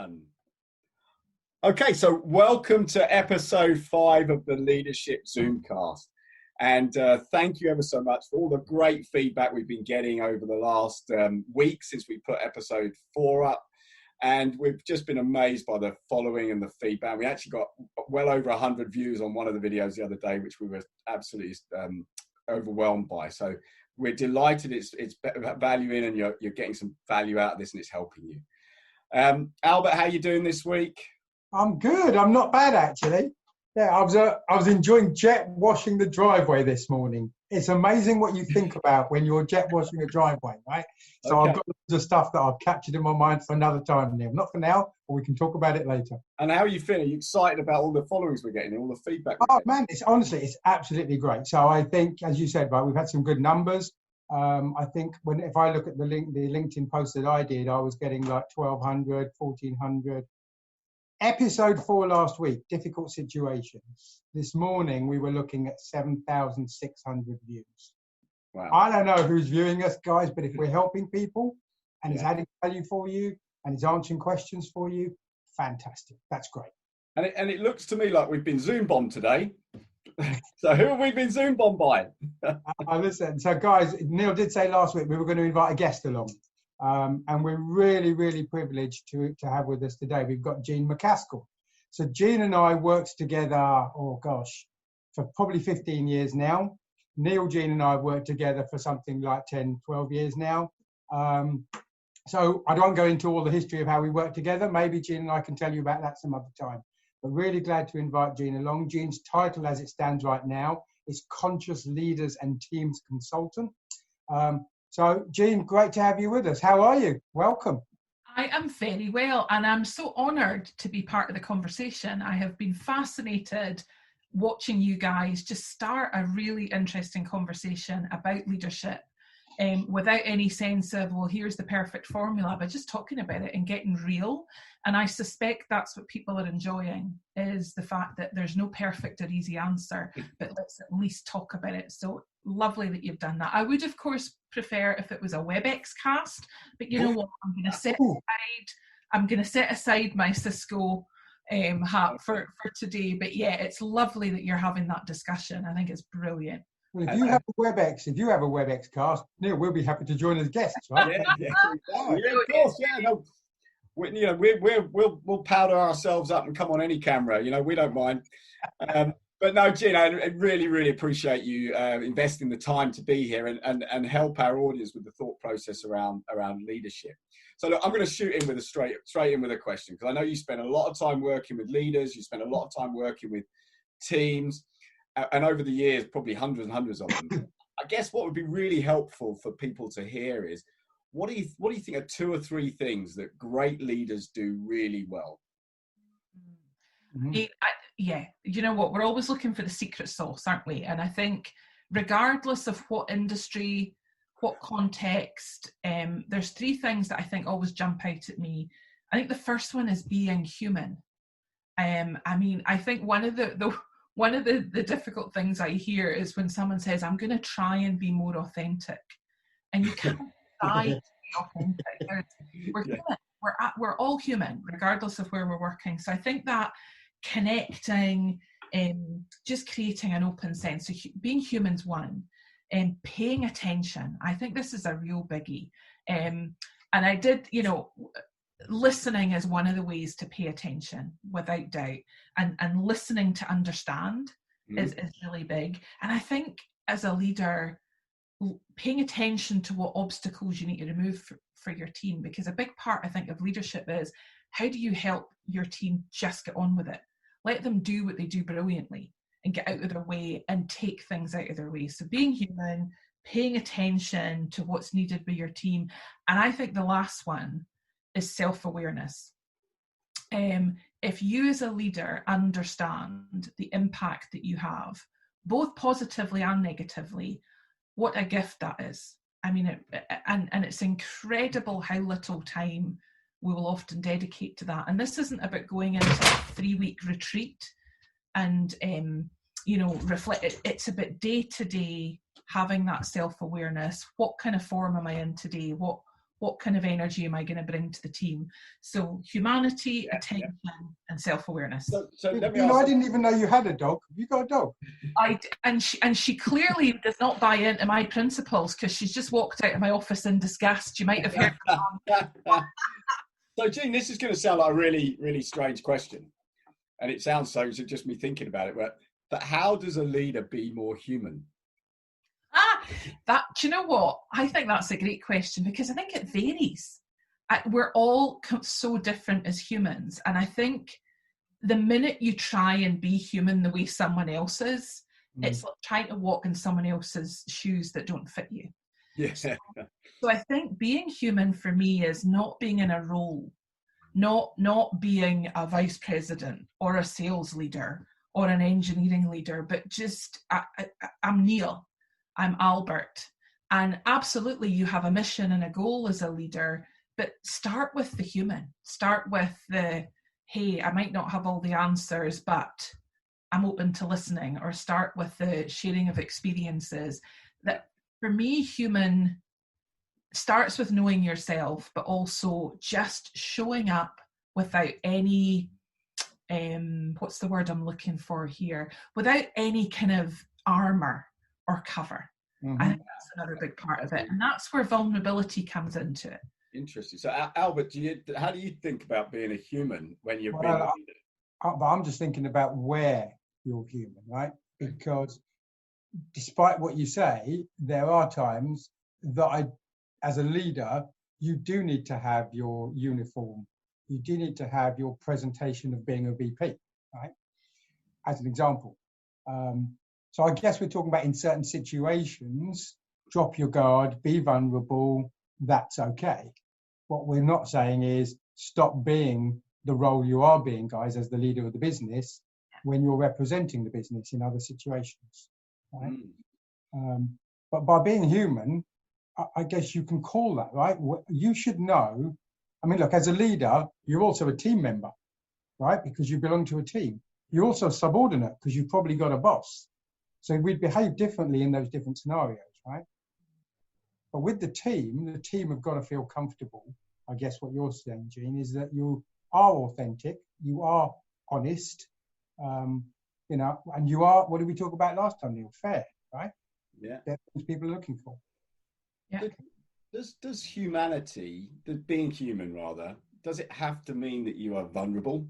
button. Okay, so welcome to episode 5 of the Leadership Zoomcast. And thank you ever so much for all the great feedback we've been getting over the last week since we put episode 4 up. And we've just been amazed by the following and the feedback. We actually got well over 100 views on one of the videos the other day, which we were absolutely overwhelmed by. So we're delighted it's valuing and you're getting some value out of this and it's helping you. Albert, how are you doing this week? I'm good. I'm not bad, actually. Yeah, I was enjoying jet washing the driveway this morning. It's amazing what you think about when you're jet washing a driveway, right? So okay. I've got loads of stuff that I've captured in my mind for another time, Neil. Not for now, but we can talk about it later. And how are you feeling? Are you excited about all the followings we're getting, all the feedback? Man, it's absolutely great. So I think, as you said, right, we've had some good numbers. I think if I look at the LinkedIn post that I did, I was getting like 1,200, 1,400. Episode 4 last week, difficult situations. This morning, we were looking at 7,600 views. Wow. I don't know who's viewing us, guys, but if we're helping people and it's adding value for you and it's answering questions for you, fantastic. That's great. And it looks to me like we've been Zoom bombed today. So who have we been Zoom bombed by? Listen, so guys, Neil did say last week we were going to invite a guest along. And we're really, really privileged to have with us today. We've got Jean MacAskill. So Jean and I worked together, for probably 15 years now. Neil, Jean and I worked together for something like 10, 12 years now. So I don't go into all the history of how we worked together. Maybe Jean and I can tell you about that some other time. But really glad to invite Jean along. Jean's title as it stands right now is Conscious Leaders and Teams Consultant. So, Jean, great to have you with us. How are you? Welcome. I am very well, and I'm so honoured to be part of the conversation. I have been fascinated watching you guys just start a really interesting conversation about leadership without any sense of, well, here's the perfect formula, but just talking about it and getting real. And I suspect that's what people are enjoying, is the fact that there's no perfect or easy answer, but let's at least talk about it. So lovely that you've done that. I would, of course, prefer if it was a WebEx cast, but you know what? I'm going to set aside my Cisco hat for today. But yeah, it's lovely that you're having that discussion. I think it's brilliant. Well, if you have a WebEx cast, Neil, we'll be happy to join as guests, right? Yeah, of course. Yeah, no. We'll powder ourselves up and come on any camera. We don't mind. But no, Jean, I really, really appreciate you investing the time to be here and help our audience with the thought process around leadership. So look, I'm going to shoot in with straight in with a question, because I know you spend a lot of time working with leaders. You spend a lot of time working with teams, and over the years, probably hundreds and hundreds of them. I guess what would be really helpful for people to hear is, what do you think are 2 or 3 things that great leaders do really well? Mm-hmm. Yeah, you know what? We're always looking for the secret sauce, aren't we? And I think regardless of what industry, what context, there's 3 things that I think always jump out at me. I think the first one is being human. I think one of the difficult things I hear is when someone says, I'm going to try and be more authentic. And you can't decide to be authentic. We're human. We're all human, regardless of where we're working. So I think that connecting, just creating an open sense. So being human's one, and paying attention. I think this is a real biggie. And I did, listening is one of the ways to pay attention, without doubt. And listening to understand is really big. And I think as a leader, paying attention to what obstacles you need to remove for your team, because a big part, I think, of leadership is, how do you help your team just get on with it? Let them do what they do brilliantly and get out of their way and take things out of their way. So being human, paying attention to what's needed by your team. And I think the last one is self-awareness. If you as a leader understand the impact that you have, both positively and negatively, what a gift that is. And it's incredible how little time we will often dedicate to that. And this isn't about going into a 3-week retreat and reflect. It's about day to day having that self-awareness. What kind of form am I in today? What what kind of energy am I going to bring to the team? So humanity, attention, and self-awareness. So let me You know, ask I didn't even know you had a dog. Have you got a dog? And she clearly does not buy into my principles, because she's just walked out of my office in disgust. You might have heard. So, Jean, this is going to sound like a really, really strange question, and it sounds so just me thinking about it. But how does a leader be more human? Do you know what? I think that's a great question, because I think it varies. We're all so different as humans, and I think the minute you try and be human the way someone else is, it's like trying to walk in someone else's shoes that don't fit you. Yeah. So I think being human for me is not being in a role, not being a vice president or a sales leader or an engineering leader, but just I'm Neil, I'm Albert. And absolutely you have a mission and a goal as a leader, but start with the human. Start with the, hey, I might not have all the answers, but I'm open to listening. Or start with the sharing of experiences. That for me, human starts with knowing yourself, but also just showing up without any, what's the word I'm looking for here? Without any kind of armor or cover. I think that's another big part of it. And that's where vulnerability comes into it. Interesting. So, Albert, how do you think about being a human when you're being a leader? But I'm just thinking about where you're human, right? Because despite what you say, there are times that as a leader, you do need to have your uniform. You do need to have your presentation of being a VP, right? As an example. So I guess we're talking about in certain situations, drop your guard, be vulnerable, that's okay. What we're not saying is stop being the role you are being, guys, as the leader of the business when you're representing the business in other situations, right? But by being human, I guess you can call that, right? You should know. I mean, look, as a leader, you're also a team member, right? Because you belong to a team. You're also subordinate because you've probably got a boss. So we'd behave differently in those different scenarios, right? But with the team have got to feel comfortable. I guess what you're saying, Jean, is that you are authentic, you are honest, you know, and you are, what did we talk about last time, Neil? Fair, right? Yeah. That's what people are looking for. Yeah. Does humanity, being human rather, does it have to mean that you are vulnerable?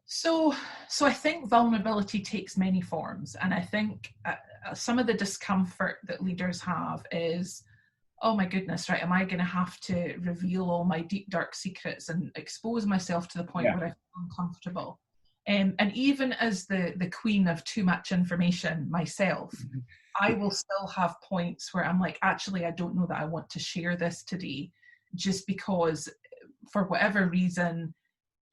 So I think vulnerability takes many forms. And I think some of the discomfort that leaders have is, oh my goodness, right, am I going to have to reveal all my deep, dark secrets and expose myself to the point where I feel uncomfortable? And even as the queen of too much information myself, I will still have points where I'm like, actually, I don't know that I want to share this today, just because for whatever reason,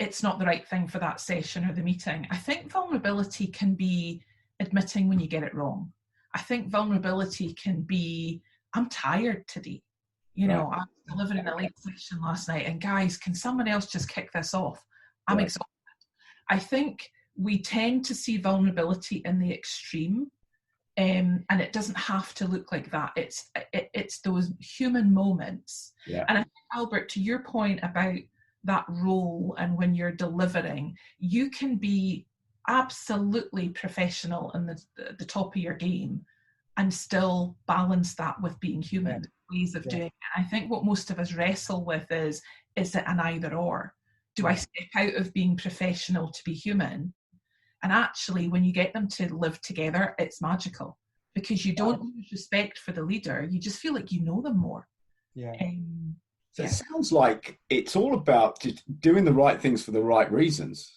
it's not the right thing for that session or the meeting. I think vulnerability can be admitting when you get it wrong. I think vulnerability can be, I'm tired today. You know, I was delivering a late session last night, and guys, can someone else just kick this off? I'm exhausted. I think we tend to see vulnerability in the extreme, and it doesn't have to look like that. It's those human moments. Yeah. And I think, Albert, to your point about that role and when you're delivering, you can be absolutely professional in the top of your game and still balance that with being human, ways of doing it. I think what most of us wrestle with is it an either or? Do I step out of being professional to be human? And actually, when you get them to live together, it's magical, because you don't lose respect for the leader. You just feel like you know them more. So it sounds like it's all about just doing the right things for the right reasons.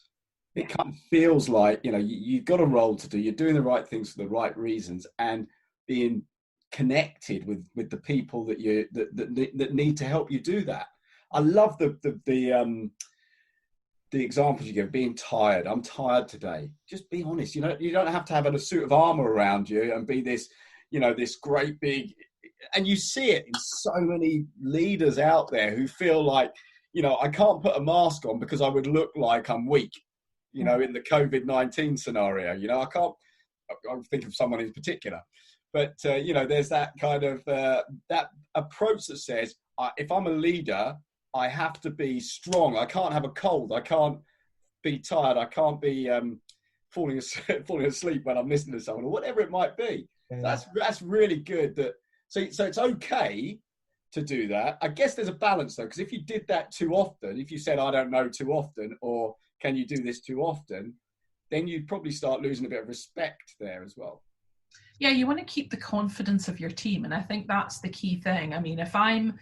It kind of feels like, you know, you've got a role to do. You're doing the right things for the right reasons and being connected with the people that need to help you do that. I love the examples you give. Being tired. I'm tired today. Just be honest. You know, you don't have to have a suit of armor around you and be this, you know, this great big. And you see it in so many leaders out there who feel like, you know, I can't put a mask on because I would look like I'm weak, you know, in the COVID-19 scenario. You know, I'll think of someone in particular. But, you know, there's that kind of, that approach that says, if I'm a leader, I have to be strong. I can't have a cold. I can't be tired. I can't be falling asleep when I'm listening to someone or whatever it might be. Yeah. That's really good. So it's okay to do that. I guess there's a balance though, because if you did that too often, if you said I don't know too often, or can you do this too often, then you'd probably start losing a bit of respect there as well. Yeah, you want to keep the confidence of your team, and I think that's the key thing. I mean, if I'm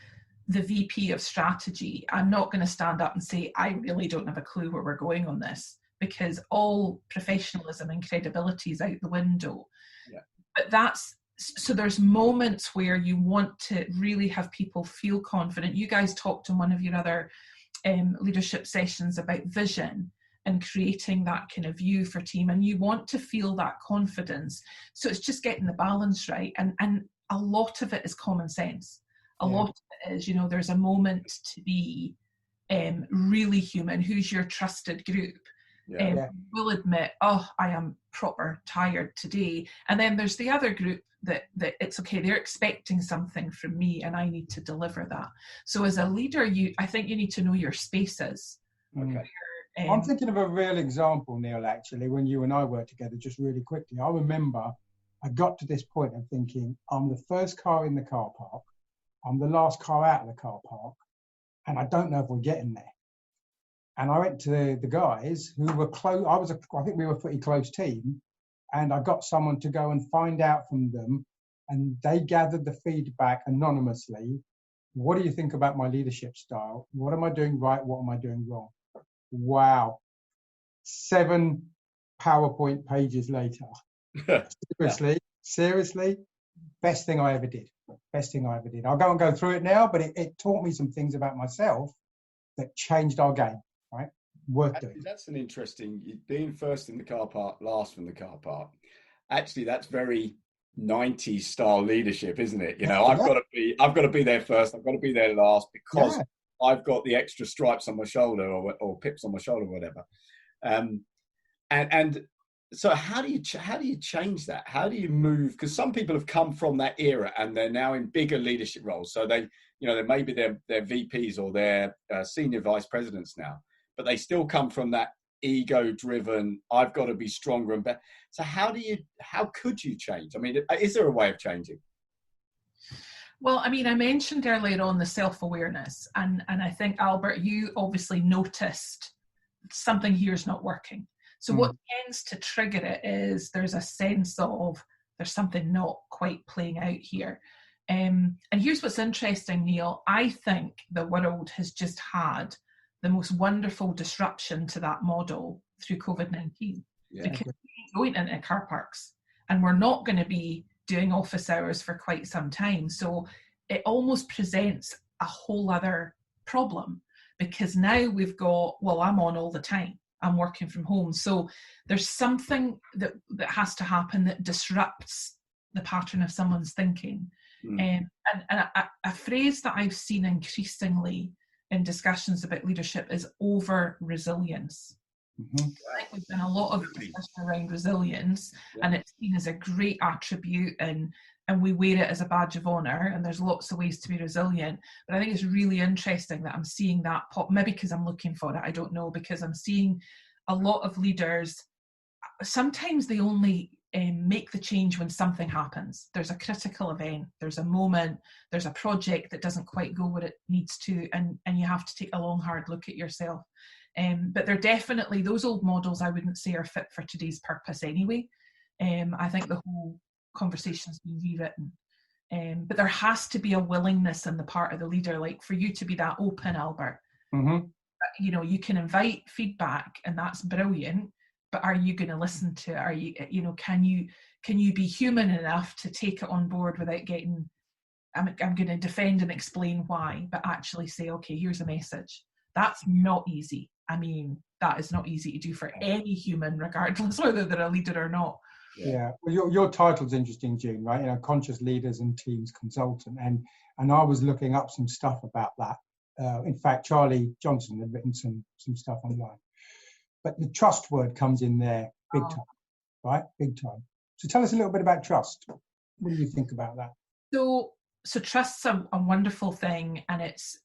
the VP of strategy, I'm not going to stand up and say I really don't have a clue where we're going on this, because all professionalism and credibility is out the window. Yeah. But so there's moments where you want to really have people feel confident. You guys talked in one of your other leadership sessions about vision and creating that kind of view for team, and you want to feel that confidence. So it's just getting the balance right, and a lot of it is common sense. A lot of it is, there's a moment to be really human. Who's your trusted group? Will admit, I am proper tired today. And then there's the other group that it's okay, they're expecting something from me and I need to deliver that. So as a leader, I think you need to know your spaces. Okay. I'm thinking of a real example, Neil, actually, when you and I worked together, just really quickly. I remember I got to this point of thinking, I'm the first car in the car park, I'm the last car out of the car park, and I don't know if we're getting there. And I went to the guys who were close. I think we were a pretty close team, and I got someone to go and find out from them, and they gathered the feedback anonymously. What do you think about my leadership style? What am I doing right? What am I doing wrong? Wow. 7 PowerPoint pages later. Seriously, best thing I ever did. I'll go through it now, but it taught me some things about myself that changed our game, right? Worth doing. That's an interesting, being first in the car park, last from the car park. Actually, that's very 90s style leadership, isn't it? I've got to be there first. I've got to be there last because I've got the extra stripes on my shoulder or pips on my shoulder, or whatever. And so how do you change that? How do you move? Because some people have come from that era and they're now in bigger leadership roles. So they maybe they're VPs or they're senior vice presidents now, but they still come from that ego-driven, I've got to be stronger and better. So how could you change? I mean, is there a way of changing? Well, I mean, I mentioned earlier on the self-awareness, and I think, Albert, you obviously noticed something here is not working. So what tends to trigger it is there's a sense of there's something not quite playing out here. And here's what's interesting, Neil. I think the world has just had the most wonderful disruption to that model through COVID-19. Because we're going into car parks and we're not going to be doing office hours for quite some time. So it almost presents a whole other problem, because now we've got, I'm on all the time. I'm working from home. So there's something that has to happen that disrupts the pattern of someone's thinking. And a phrase that I've seen increasingly in discussions about leadership is over-resilience. I think we've done a lot of discussion around resilience, and it's seen as a great attribute, and we wear it as a badge of honour, and there's lots of ways to be resilient. But I think it's really interesting that I'm seeing that pop, maybe because I'm looking for it, I don't know, because I'm seeing a lot of leaders, sometimes they only make the change when something happens. There's a critical event, there's a moment, there's a project that doesn't quite go where it needs to, and you have to take a long, hard look at yourself. But they're definitely, those old models I wouldn't say are fit for today's purpose anyway. I think the whole conversation's been rewritten. But there has to be a willingness on the part of the leader, like for you to be that open, Albert. You can invite feedback and that's brilliant, but are you going to listen to it? Are you, can you be human enough to take it on board without getting, I'm going to defend and explain why, but actually say, okay, here's a message. That's not easy. I mean, that is not easy to do for any human, regardless whether they're a leader or not. Yeah. Well, your title's interesting, Jean, right? Conscious Leaders and Teams Consultant. And I was looking up some stuff about that. In fact, Charlie Johnson had written some stuff online. But the trust word comes in there big time, right? Big time. So tell us a little bit about trust. What do you think about that? So So trust's a wonderful thing, and it's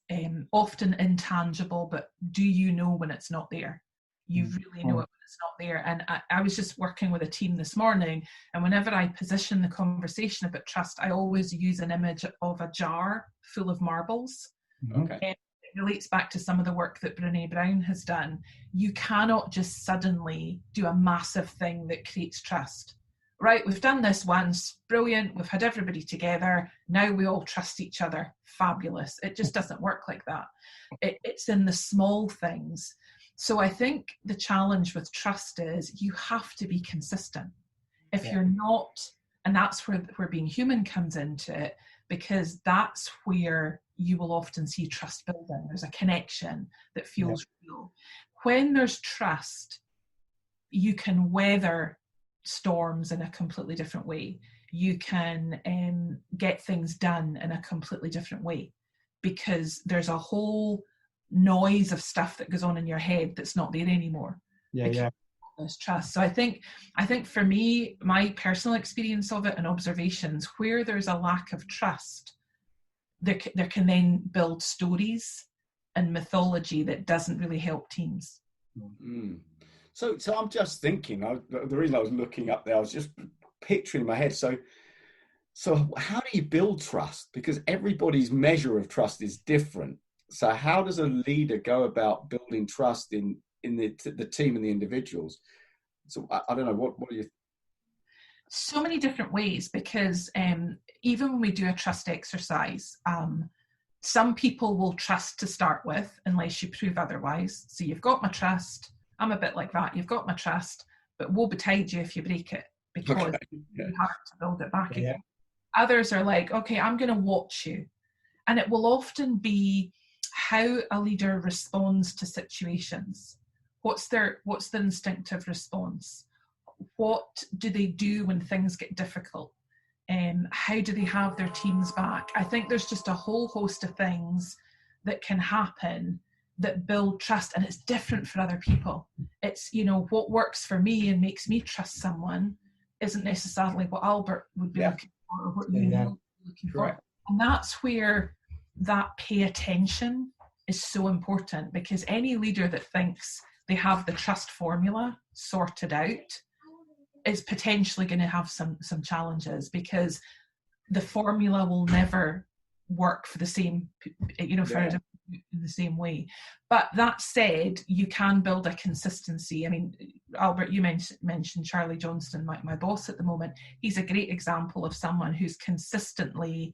often intangible, but do you know when it's not there? You really know it when it's not there. And I was just working with a team this morning, and whenever I position the conversation about trust, I always use an image of a jar full of marbles. Okay. It relates back to some of the work that Brené Brown has done. You cannot just suddenly do a massive thing that creates trust. Right, we've done this once, brilliant, we've had everybody together, now we all trust each other, fabulous. It just doesn't work like that. It's in the small things. So I think the challenge with trust is you have to be consistent. If you're not, and that's where being human comes into it, because that's where you will often see trust building. There's a connection that feels real. When there's trust, you can weather storms in a completely different way. You can get things done in a completely different way, because there's a whole noise of stuff that goes on in your head that's not there anymore. There's trust. So I think for me, my personal experience of it and observations, where there's a lack of trust, there can then build stories and mythology that doesn't really help teams. So I'm just thinking, the reason I was looking up there, I was just picturing in my head. So how do you build trust? Because everybody's measure of trust is different. So how does a leader go about building trust in the team and the individuals? So I don't know, what do you? So many different ways, because even when we do a trust exercise, some people will trust to start with unless you prove otherwise. So you've got my trust. I'm a bit like that. You've got my trust, but woe betide you if you break it, because you have to build it back again. Others are like, okay, I'm going to watch you. And it will often be how a leader responds to situations. What's the instinctive response? What do they do when things get difficult? How do they have their teams back? I think there's just a whole host of things that can happen that build trust, and it's different for other people. It's, what works for me and makes me trust someone isn't necessarily what Albert would be looking for, or what you are looking for. And that's where that pay attention is so important, because any leader that thinks they have the trust formula sorted out is potentially going to have some challenges, because the formula will never work for the same, in the same way. But that said, you can build a consistency. I mean, Albert, you mentioned Charlie Johnston, my boss at the moment. He's a great example of someone who's consistently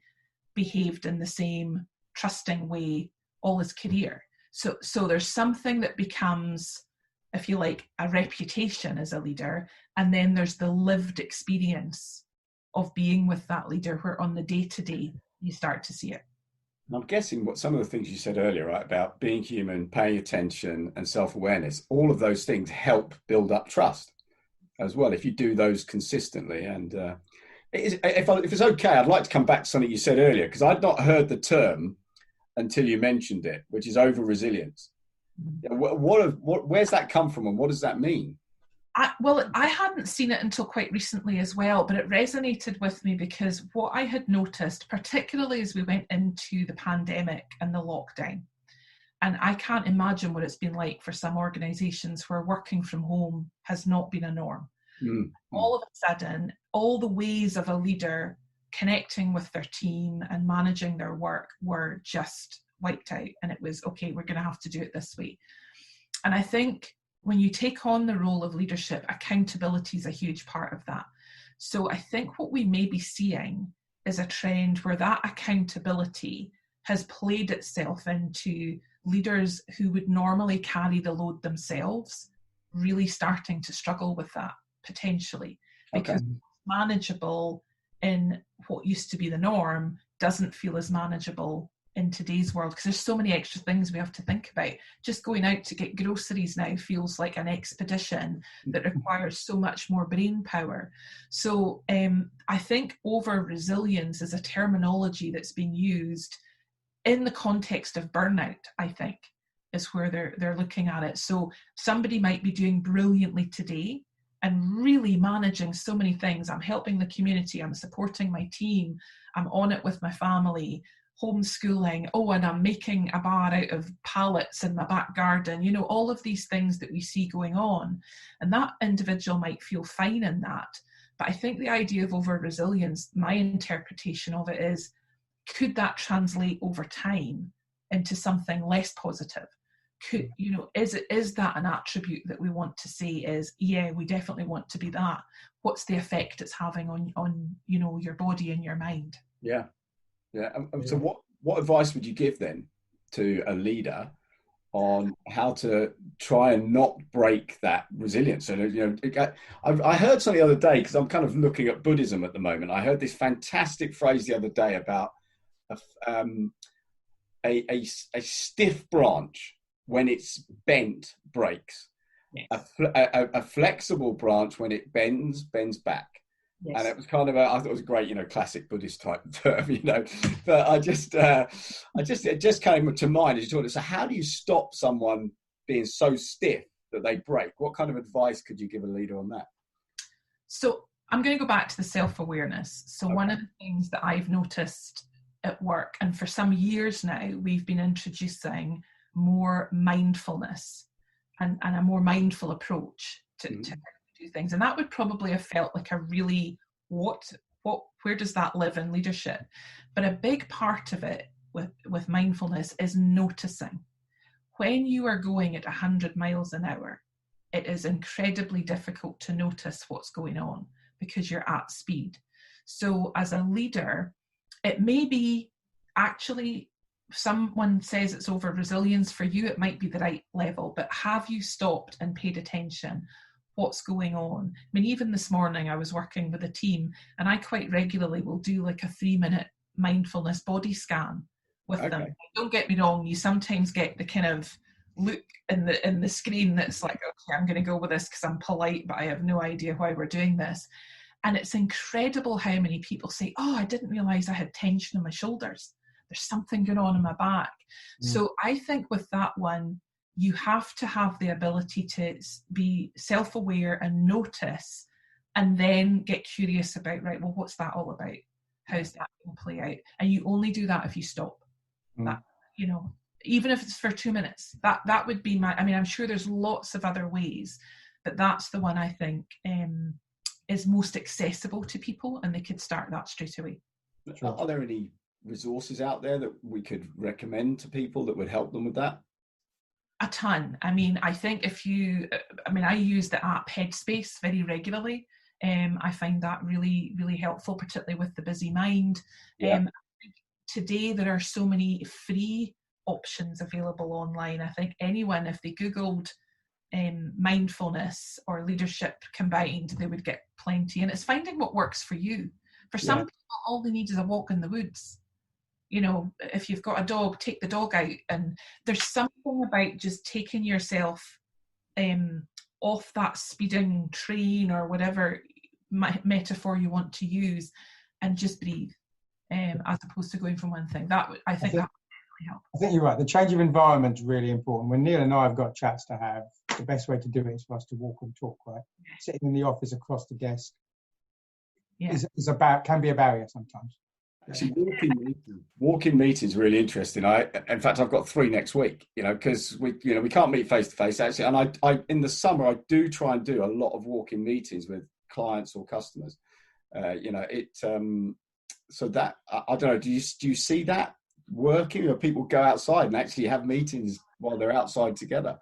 behaved in the same trusting way all his career. So there's something that becomes, if you like, a reputation as a leader, and then there's the lived experience of being with that leader, where on the day-to-day you start to see it. And I'm guessing what some of the things you said earlier, right, about being human, paying attention, and self-awareness, all of those things help build up trust as well, if you do those consistently. And if it's okay, I'd like to come back to something you said earlier, because I'd not heard the term until you mentioned it, which is over-resilience. Where's that come from, and what does that mean? I hadn't seen it until quite recently as well, but it resonated with me, because what I had noticed, particularly as we went into the pandemic and the lockdown, and I can't imagine what it's been like for some organisations where working from home has not been a norm. All of a sudden, all the ways of a leader connecting with their team and managing their work were just wiped out, and it was, okay, we're going to have to do it this way. And I think when you take on the role of leadership, accountability is a huge part of that. So I think what we may be seeing is a trend where that accountability has played itself into leaders who would normally carry the load themselves, really starting to struggle with that potentially, because manageable in what used to be the norm doesn't feel as manageable in today's world, because there's so many extra things we have to think about. Just going out to get groceries now feels like an expedition that requires so much more brain power. So I think over resilience is a terminology that's been used in the context of burnout, I think, is where they're looking at it. So somebody might be doing brilliantly today, and really managing so many things. I'm helping the community, I'm supporting my team, I'm on it with my family, homeschooling, and I'm making a bar out of pallets in my back garden, all of these things that we see going on. And that individual might feel fine in that. But I think the idea of over resilience, my interpretation of it is, could that translate over time into something less positive? Is that an attribute that we want to say is, yeah, we definitely want to be that? What's the effect it's having on your body and your mind? Yeah. So what advice would you give then to a leader on how to try and not break that resilience? So, I heard something the other day, because I'm kind of looking at Buddhism at the moment. I heard this fantastic phrase the other day about a stiff branch, when it's bent, breaks. Yes. A flexible branch, when it bends back. Yes. And it was kind of I thought it was a great, classic Buddhist type term, but it just came to mind as you talked. So how do you stop someone being so stiff that they break? What kind of advice could you give a leader on that? So I'm going to go back to the self-awareness. So okay. One of the things that I've noticed at work, and for some years now, we've been introducing more mindfulness and a more mindful approach to how to do things. And that would probably have felt like a really, where does that live in leadership? But a big part of it with mindfulness is noticing. When you are going at 100 miles an hour, it is incredibly difficult to notice what's going on because you're at speed. So as a leader, it may be actually, someone says it's over resilience, for you it might be the right level, but have you stopped and paid attention? What's going on? I mean, even this morning I was working with a team, and I quite regularly will do like a 3-minute mindfulness body scan with them. Don't get me wrong, you sometimes get the kind of look in the screen that's like, okay, I'm going to go with this because I'm polite, but I have no idea why we're doing this. And it's incredible how many people say, I didn't realize I had tension in my shoulders. There's something going on in my back. So I think with that one, you have to have the ability to be self-aware and notice, and then get curious about, right, well, what's that all about? How's that going to play out? And you only do that if you stop. That, even if it's for 2 minutes, that would be I'm sure there's lots of other ways, but that's the one I think is most accessible to people, and they could start that straight away. Are there any resources out there that we could recommend to people that would help them with that? A ton. I think I use the app Headspace very regularly. I find that really, really helpful, particularly with the busy mind. Today there are so many free options available online. I think anyone, if they Googled mindfulness or leadership combined, they would get plenty. And it's finding what works for you. For some people, all they need is a walk in the woods. If you've got a dog, take the dog out. And there's something about just taking yourself off that speeding train, or whatever metaphor you want to use, and just breathe, as opposed to going from one thing. I think that would really help. I think you're right. The change of environment is really important. When Neil and I have got chats to have, the best way to do it is for us to walk and talk, right? Sitting in the office across the desk can be a barrier sometimes. Actually, walking meetings really interesting. In fact, I've got 3 next week. Because we can't meet face to face actually. And I in the summer I do try and do a lot of walking meetings with clients or customers. So that I don't know. Do you see that working, or people go outside and actually have meetings while they're outside together?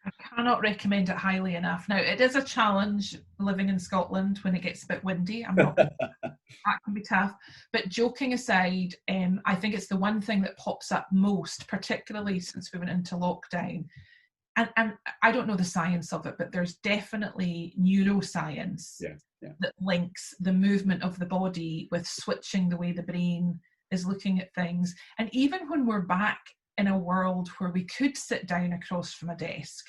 I cannot recommend it highly enough. Now, it is a challenge living in Scotland when it gets a bit windy. That can be tough. But joking aside, I think it's the one thing that pops up most, particularly since we went into lockdown. And I don't know the science of it, but there's definitely neuroscience that links the movement of the body with switching the way the brain is looking at things. And even when we're back in a world where we could sit down across from a desk,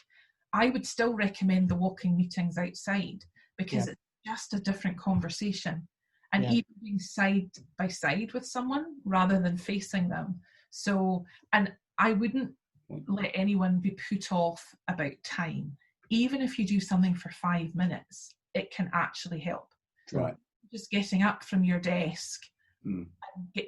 I would still recommend the walking meetings outside, because it's just a different conversation. And even being side by side with someone rather than facing them. So, and I wouldn't let anyone be put off about time. Even if you do something for 5 minutes, it can actually help. Right. Just getting up from your desk,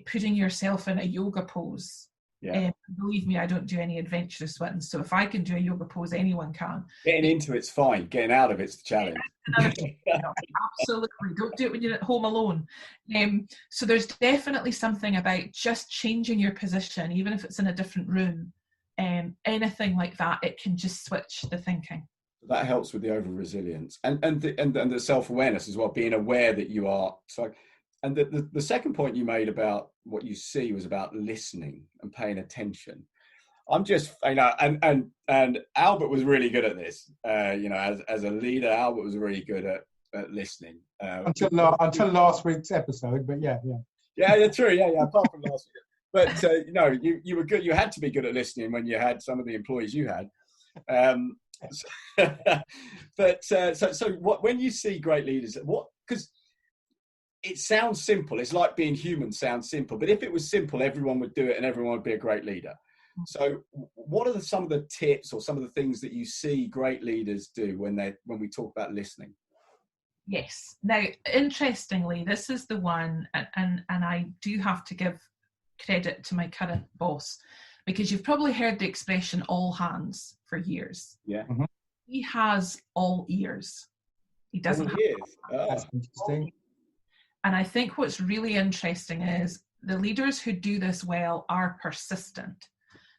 putting yourself in a yoga pose. Yeah. Believe me, I don't do any adventurous ones. So if I can do a yoga pose, anyone can. Getting into it's fine. Getting out of it's the challenge. Absolutely. Don't do it when you're at home alone. So there's definitely something about just changing your position, even if it's in a different room. Anything like that, it can just switch the thinking. That helps with the over resilience and the self-awareness as well, being aware that you are. So, and the second point you made about what you see was about listening and paying attention. I'm just, and Albert was really good at this. As a leader, Albert was really good at listening. Until last week's episode, but yeah. Yeah, true. Yeah. Apart from last week, but you were good. You had to be good at listening when you had some of the employees you had. So what, when you see great leaders, because it sounds simple, it's like being human sounds simple, but if it was simple, everyone would do it and everyone would be a great leader. So what are some of the tips or some of the things that you see great leaders do when we talk about listening? Yes. Now, interestingly, this is the one, and I do have to give credit to my current boss, because you've probably heard the expression all hands for years. Yeah. Mm-hmm. He has all ears. He doesn't have ears. That's interesting. And I think what's really interesting is the leaders who do this well are persistent,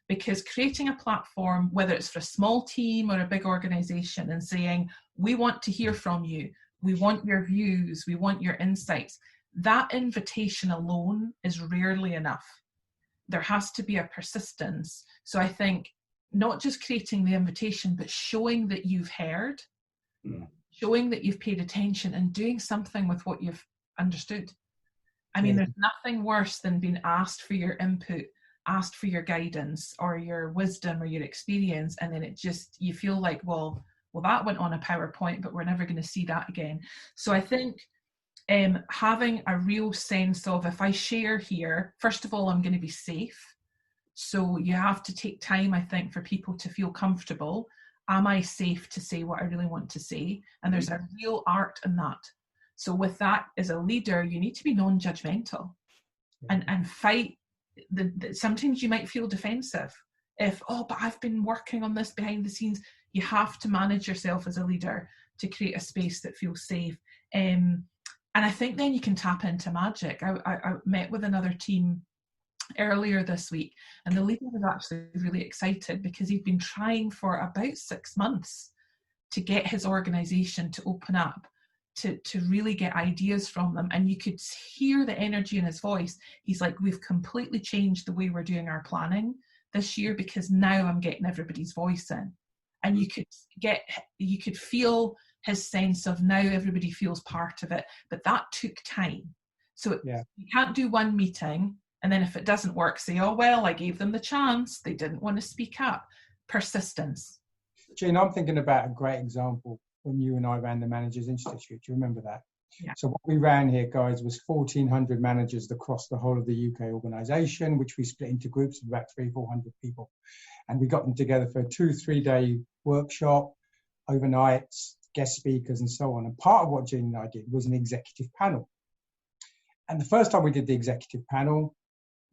because creating a platform, whether it's for a small team or a big organization, and saying, we want to hear from you, we want your views, we want your insights, that invitation alone is rarely enough. There has to be a persistence. So I think not just creating the invitation, but showing that you've heard, showing that you've paid attention, and doing something with what you've understood. I mean, there's nothing worse than being asked for your input, asked for your guidance or your wisdom or your experience, and then you feel like, well, that went on a PowerPoint, but we're never going to see that again. So I think having a real sense of, if I share here, first of all, I'm going to be safe. So you have to take time, I think, for people to feel comfortable. Am I safe to say what I really want to say? And there's a real art in that. So with that, as a leader, you need to be non-judgmental and fight. Sometimes you might feel defensive. But I've been working on this behind the scenes. You have to manage yourself as a leader to create a space that feels safe. And I think then you can tap into magic. I met with another team earlier this week, and the leader was actually really excited because he'd been trying for about 6 months to get his organization to open up, to really get ideas from them. And you could hear the energy in his voice. He's like, we've completely changed the way we're doing our planning this year, because now I'm getting everybody's voice in. And you could feel his sense of now everybody feels part of it, but that took time. So you can't do one meeting and then if it doesn't work, say, oh, well, I gave them the chance. They didn't want to speak up. Persistence. Jean, I'm thinking about a great example when you and I ran the Managers Institute. Do you remember that? Yeah. So what we ran here, guys, was 1,400 managers across the whole of the UK organisation, which we split into groups of about 300-400 people. And we got them together for a 2-3 day workshop, overnights, guest speakers and so on. And part of what Jean and I did was an executive panel. And the first time we did the executive panel,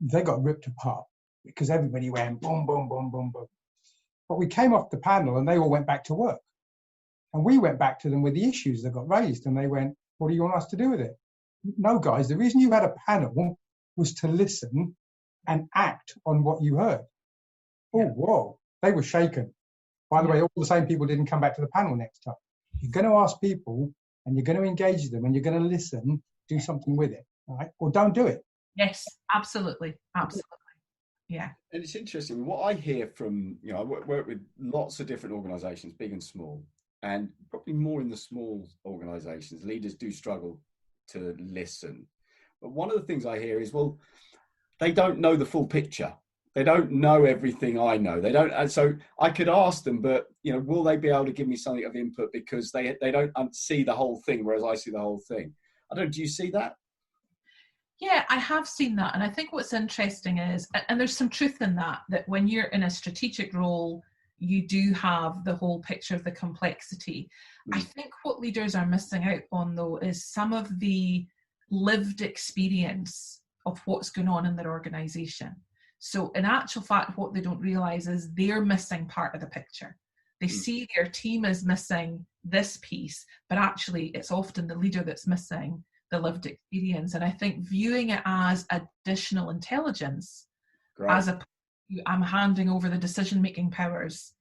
they got ripped apart because everybody went boom, boom, boom, boom, boom. But we came off the panel and they all went back to work. And we went back to them with the issues that got raised. And they went, what do you want us to do with it? No, guys, the reason you had a panel was to listen and act on what you heard. Oh, whoa. They were shaken. By the way, all the same people didn't come back to the panel next time. You're going to ask people and you're going to engage them and you're going to listen, do something with it, right? Or don't do it. Yes, absolutely. Absolutely. Yeah. And it's interesting. What I hear from, I work with lots of different organizations, big and small, and probably more in the small organizations, leaders do struggle to listen. But one of the things I hear is, well, they don't know the full picture. They don't know everything I know. They don't. And so I could ask them, but, will they be able to give me something of input because they don't see the whole thing, whereas I see the whole thing. I don't, do you see that? Yeah, I have seen that. And I think what's interesting is, and there's some truth in that when you're in a strategic role, you do have the whole picture of the complexity. I think what leaders are missing out on, though, is some of the lived experience of what's going on in their organisation. So in actual fact, what they don't realise is they're missing part of the picture. They see their team is missing this piece, but actually it's often the leader that's missing the lived experience. And I think viewing it as additional intelligence, as a I'm handing over the decision-making powers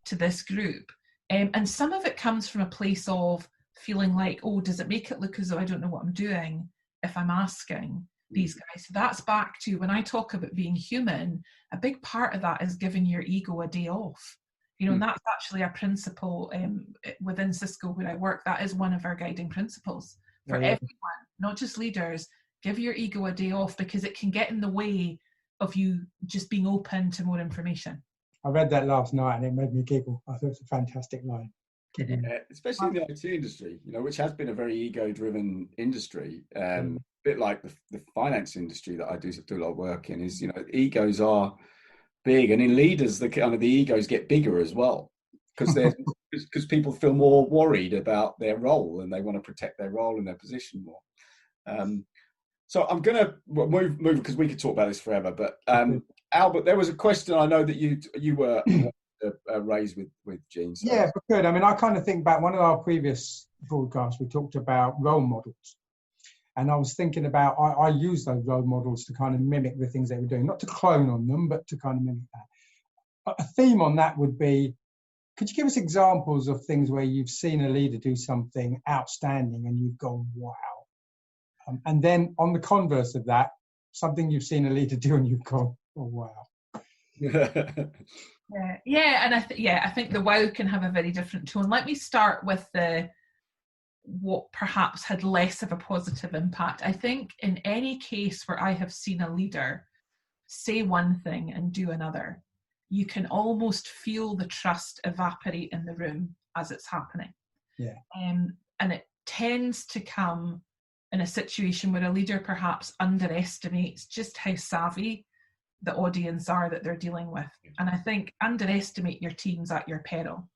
to this group. And some of it comes from a place of feeling like, oh, does it make it look as though I don't know what I'm doing if I'm asking these guys? So that's back to when I talk about being human, a big part of that is giving your ego a day off. You know, and that's actually a principle within Cisco where I work. That is one of our guiding principles for everyone, not just leaders. Give your ego a day off, because it can get in the way of you just being open to more information. I read that last night and it made me giggle. I thought it was a fantastic line. Especially in the IT industry, you know, which has been a very ego-driven industry. A bit like the finance industry that I do a lot of work in, is, you know, egos are big, and in leaders, the kind of the egos get bigger as well, because people feel more worried about their role and they want to protect their role and their position more. So I'm going to move because we could talk about this forever. But Albert, there was a question I know that you were raised with Jean. So. Yeah, but good. I mean, I kind of think back, one of our previous broadcasts, we talked about role models. And I was thinking about, I use those role models to kind of mimic the things they were doing, not to clone on them, but to kind of mimic that. A theme on that would be, could you give us examples of things where you've seen a leader do something outstanding and you've gone, wow? And then on the converse of that, something you've seen a leader do and you've gone, oh, wow. Yeah, and I think the wow can have a very different tone. Let me start with what perhaps had less of a positive impact. I think in any case where I have seen a leader say one thing and do another, you can almost feel the trust evaporate in the room as it's happening. Yeah. And it tends to come in a situation where a leader perhaps underestimates just how savvy the audience are that they're dealing with. And I think underestimate your teams at your peril,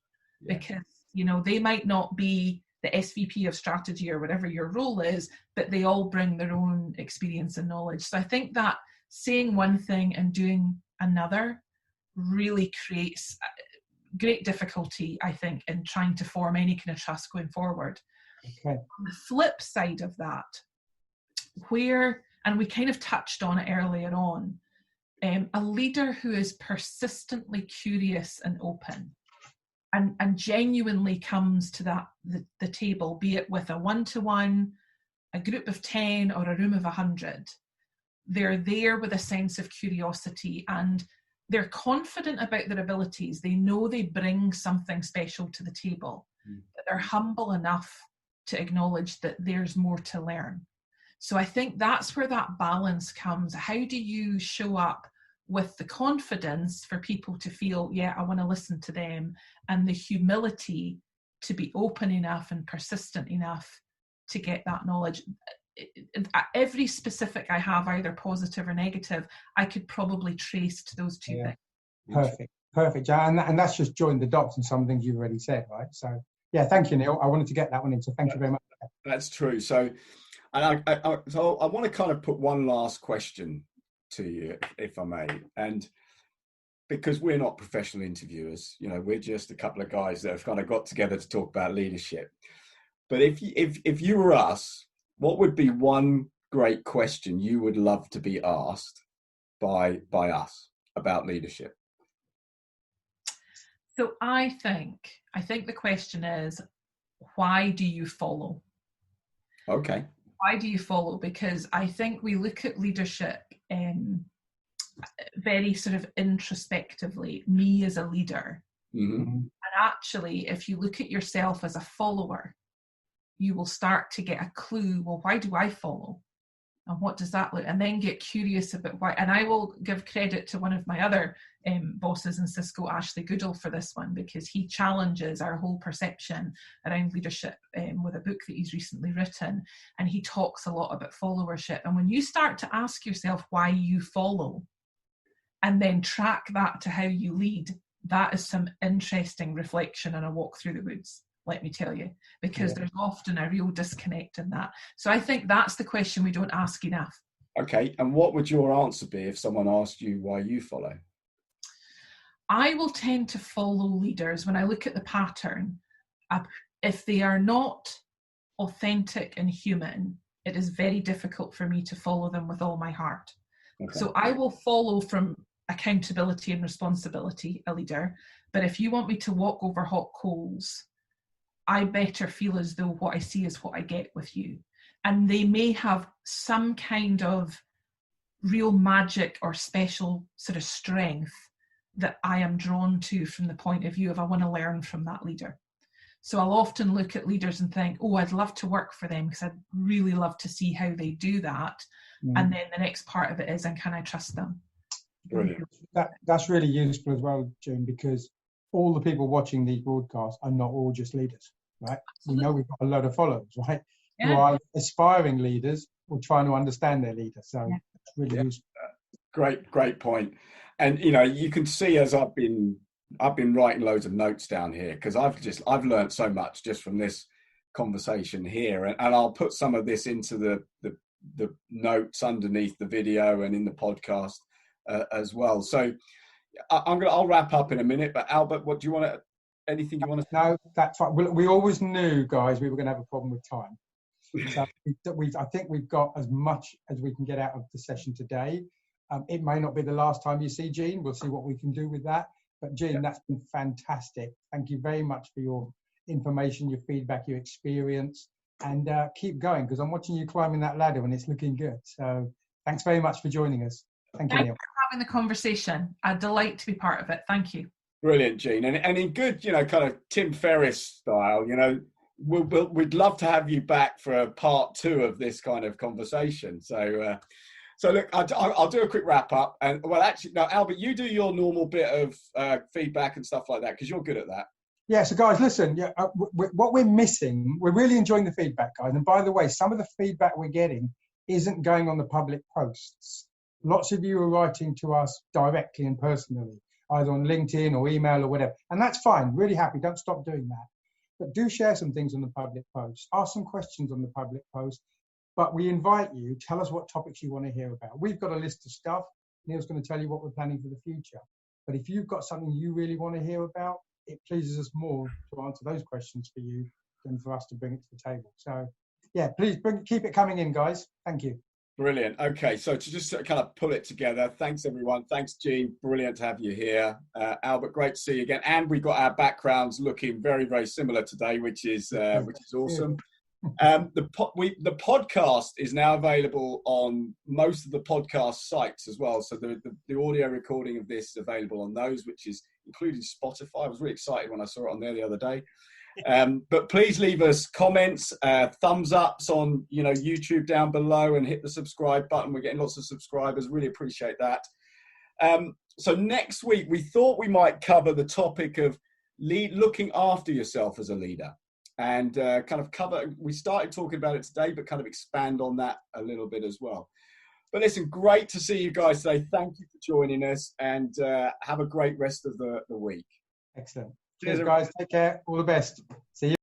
because, you know, they might not be the SVP of strategy or whatever your role is, but they all bring their own experience and knowledge. So I think that saying one thing and doing another really creates great difficulty, I think, in trying to form any kind of trust going forward. Okay. On the flip side of that, and we kind of touched on it earlier on, a leader who is persistently curious and open and genuinely comes to the table, be it with a one-to-one, a group of 10 or a room of 100, they're there with a sense of curiosity and they're confident about their abilities. They know they bring something special to the table, but they're humble enough to acknowledge that there's more to learn. So I think that's where that balance comes. How do you show up with the confidence for people to feel, yeah, I want to listen to them, and the humility to be open enough and persistent enough to get that knowledge? Every specific I have, either positive or negative, I could probably trace to those two things. Perfect. And that's just joined the dots in some things you've already said, right? So yeah, thank you, Neil. I wanted to get that one in, so thank you very much. That's true. So, and I want to kind of put one last question to you, if I may, and because we're not professional interviewers, you know, we're just a couple of guys that have kind of got together to talk about leadership. But if you were us, what would be one great question you would love to be asked by us about leadership? So I think the question is, why do you follow? Okay. Why do you follow? Because I think we look at leadership very sort of introspectively, me as a leader. Mm-hmm. And actually, if you look at yourself as a follower, you will start to get a clue, well, why do I follow? And what does that look? And then get curious about why. And I will give credit to one of my other bosses in Cisco, Ashley Goodall, for this one, because he challenges our whole perception around leadership with a book that he's recently written. And he talks a lot about followership. And when you start to ask yourself why you follow, and then track that to how you lead, that is some interesting reflection and a walk through the woods, let me tell you, because there's often a real disconnect in that. So I think that's the question we don't ask enough. Okay, and what would your answer be if someone asked you why you follow? I will tend to follow leaders when I look at the pattern. If they are not authentic and human, it is very difficult for me to follow them with all my heart. Okay. So I will follow from accountability and responsibility, a leader. But if you want me to walk over hot coals, I better feel as though what I see is what I get with you. And they may have some kind of real magic or special sort of strength that I am drawn to from the point of view of I want to learn from that leader. So I'll often look at leaders and think, oh, I'd love to work for them because I'd really love to see how they do that. And then the next part of it is, and can I trust them? Brilliant. That's really useful as well, Jean, because all the people watching these broadcasts are not all just leaders, right? Absolutely. We know we've got a lot of followers, right? Yeah. Who are aspiring leaders or trying to understand their leader. So it's really useful. Great point. And you can see as I've been writing loads of notes down here because I've learned so much just from this conversation here, and I'll put some of this into the notes underneath the video and in the podcast as well. So I'll wrap up in a minute. But Albert, what do you want to? Anything you want to? No, that's fine. We always knew, guys, we were going to have a problem with time. So I think we've got as much as we can get out of the session today. It may not be the last time you see Jean. We'll see what we can do with that. But Jean, that's been fantastic. Thank you very much for your information, your feedback, your experience, and keep going because I'm watching you climbing that ladder and it's looking good. So thanks very much for joining us. Thank you, Neil. Thanks for having the conversation. A delight to be part of it. Thank you. Brilliant, Jean. And in good, kind of Tim Ferriss style, we'd love to have you back for a part 2 of this kind of conversation. So look, I'll do a quick wrap up. And well, actually, no, Albert, you do your normal bit of feedback and stuff like that because you're good at that. Yeah. So guys, listen. Yeah, what we're missing, we're really enjoying the feedback, guys. And by the way, some of the feedback we're getting isn't going on the public posts. Lots of you are writing to us directly and personally, either on LinkedIn or email or whatever. And that's fine. Really happy. Don't stop doing that. But do share some things on the public post. Ask some questions on the public post. But we invite you, tell us what topics you want to hear about. We've got a list of stuff. Neil's going to tell you what we're planning for the future. But if you've got something you really want to hear about, it pleases us more to answer those questions for you than for us to bring it to the table. So, yeah, please keep it coming in, guys. Thank you. Brilliant. Okay, so to just kind of pull it together, thanks everyone. Thanks, Jean. Brilliant to have you here. Albert, great to see you again. And we got our backgrounds looking very, very similar today, which is awesome. The podcast is now available on most of the podcast sites as well. So the audio recording of this is available on those, which is including Spotify. I was really excited when I saw it on there the other day. But please leave us comments, thumbs ups on YouTube down below, and hit the subscribe button. We're getting lots of subscribers. Really appreciate that. So next week we thought we might cover the topic of looking after yourself as a leader, and we started talking about it today, but kind of expand on that a little bit as well. But listen, great to see you guys today. Thank you for joining us, and have a great rest of the week. Excellent. Cheers, guys. Take care. All the best. See you.